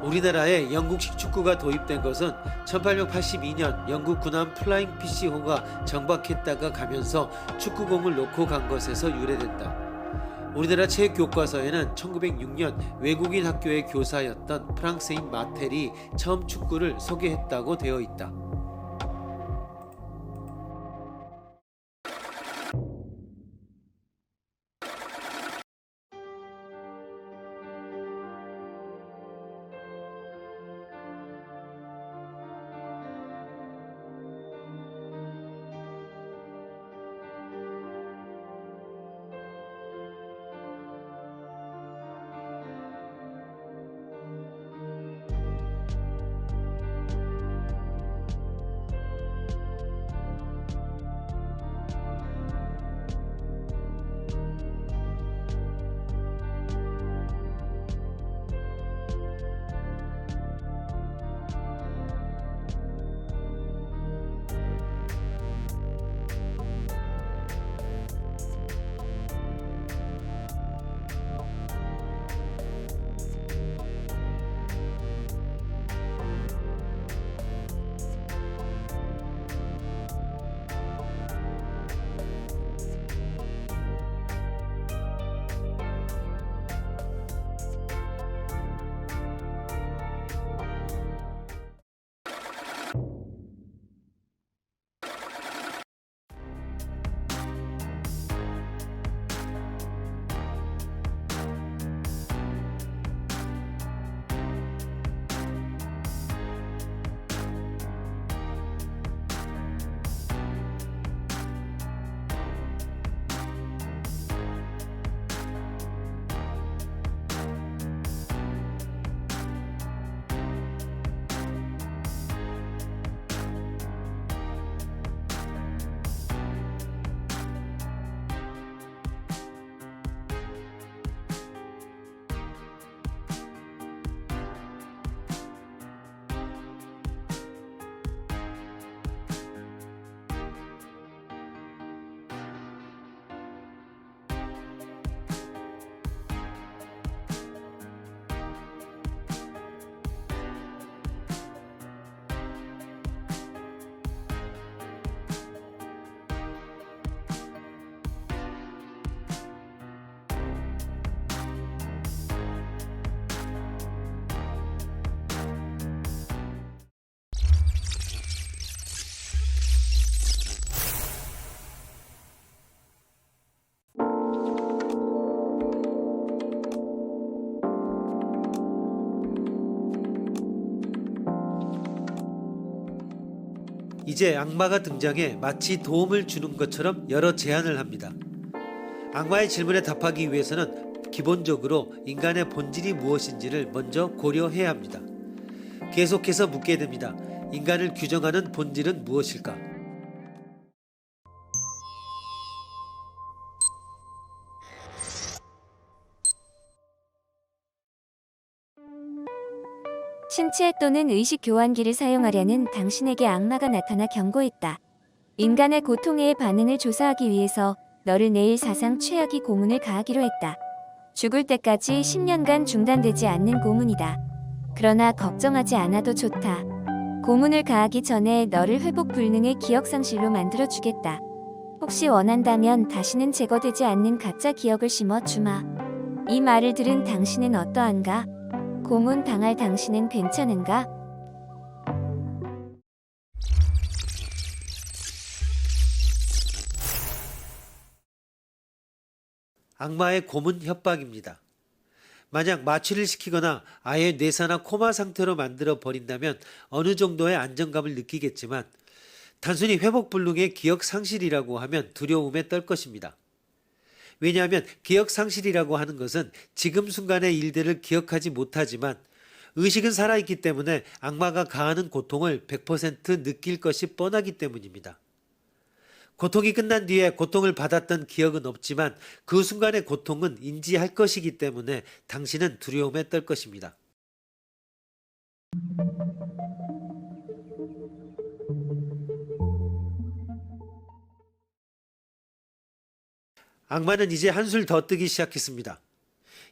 우리나라에 영국식 축구가 도입된 것은 1882년 영국 군함 플라잉 피시호가 정박했다가 가면서 축구공을 놓고 간 것에서 유래된다. 우리나라 체육교과서에는 1906년 외국인 학교의 교사였던 프랑스인 마텔이 처음 축구를 소개했다고 되어 있다. 이제 악마가 등장해 마치 도움을 주는 것처럼 여러 제안을 합니다. 악마의 질문에 답하기 위해서는 기본적으로 인간의 본질이 무엇인지를 먼저 고려해야 합니다. 계속해서 묻게 됩니다. 인간을 규정하는 본질은 무엇일까? 신체 또는 의식 교환기를 사용하려는 당신에게 악마가 나타나 경고했다. 인간의 고통에 반응을 조사하기 위해서 너를 내일 사상 최악의 고문을 가하기로 했다. 죽을 때까지 10년간 중단되지 않는 고문이다. 그러나 걱정하지 않아도 좋다. 고문을 가하기 전에 너를 회복 불능의 기억상실로 만들어 주겠다. 혹시 원한다면 다시는 제거되지 않는 가짜 기억을 심어 주마. 이 말을 들은 당신은 어떠한가? 고문 당할 당신은 괜찮은가? 악마의 고문 협박입니다. 만약 마취를 시키거나 아예 뇌사나 코마 상태로 만들어 버린다면 어느 정도의 안정감을 느끼겠지만 단순히 회복 불능의 기억 상실이라고 하면 두려움에 떨 것입니다. 왜냐하면 기억 상실이라고 하는 것은 지금 순간의 일들을 기억하지 못하지만 의식은 살아있기 때문에 악마가 가하는 고통을 100% 느낄 것이 뻔하기 때문입니다. 고통이 끝난 뒤에 고통을 받았던 기억은 없지만 그 순간의 고통은 인지할 것이기 때문에 당신은 두려움에 떨 것입니다. 악마는 이제 한술 더 뜨기 시작했습니다.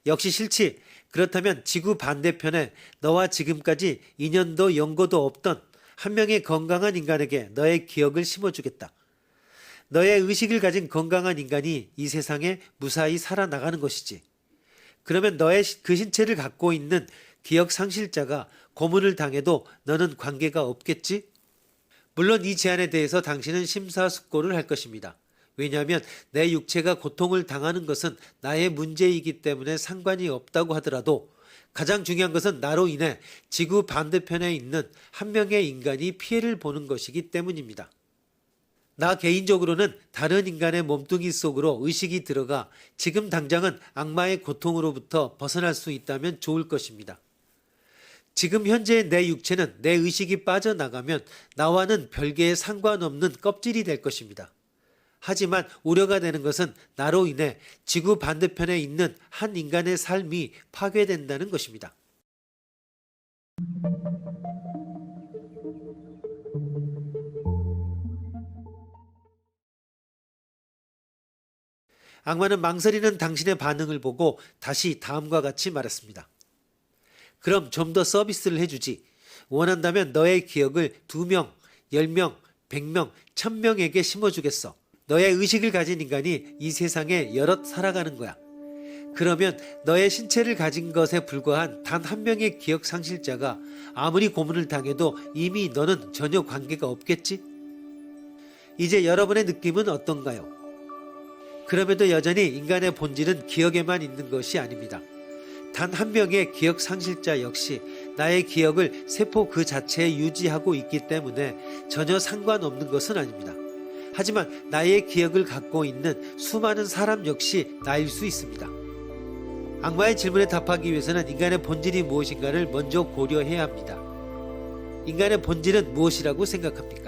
역시 싫지. 그렇다면 지구 반대편에 너와 지금까지 인연도 연고도 없던 한 명의 건강한 인간에게 너의 기억을 심어주겠다. 너의 의식을 가진 건강한 인간이 이 세상에 무사히 살아나가는 것이지. 그러면 너의 그 신체를 갖고 있는 기억 상실자가 고문을 당해도 너는 관계가 없겠지? 물론 이 제안에 대해서 당신은 심사숙고를 할 것입니다. 왜냐하면 내 육체가 고통을 당하는 것은 나의 문제이기 때문에 상관이 없다고 하더라도 가장 중요한 것은 나로 인해 지구 반대편에 있는 한 명의 인간이 피해를 보는 것이기 때문입니다. 나 개인적으로는 다른 인간의 몸뚱이 속으로 의식이 들어가 지금 당장은 악마의 고통으로부터 벗어날 수 있다면 좋을 것입니다. 지금 현재의 내 육체는 내 의식이 빠져나가면 나와는 별개의 상관없는 껍질이 될 것입니다. 하지만 우려가 되는 것은 나로 인해 지구 반대편에 있는 한 인간의 삶이 파괴된다는 것입니다. 악마는 망설이는 당신의 반응을 보고 다시 다음과 같이 말했습니다. 그럼 좀 더 서비스를 해주지. 원한다면 너의 기억을 2명, 10명, 100명, 1000명에게 심어주겠어. 너의 의식을 가진 인간이 이 세상에 여럿 살아가는 거야. 그러면 너의 신체를 가진 것에 불과한 단 한 명의 기억 상실자가 아무리 고문을 당해도 이미 너는 전혀 관계가 없겠지? 이제 여러분의 느낌은 어떤가요? 그럼에도 여전히 인간의 본질은 기억에만 있는 것이 아닙니다. 단 한 명의 기억 상실자 역시 나의 기억을 세포 그 자체에 유지하고 있기 때문에 전혀 상관없는 것은 아닙니다. 하지만 나의 기억을 갖고 있는 수많은 사람 역시 나일 수 있습니다. 악마의 질문에 답하기 위해서는 인간의 본질이 무엇인가를 먼저 고려해야 합니다. 인간의 본질은 무엇이라고 생각합니까?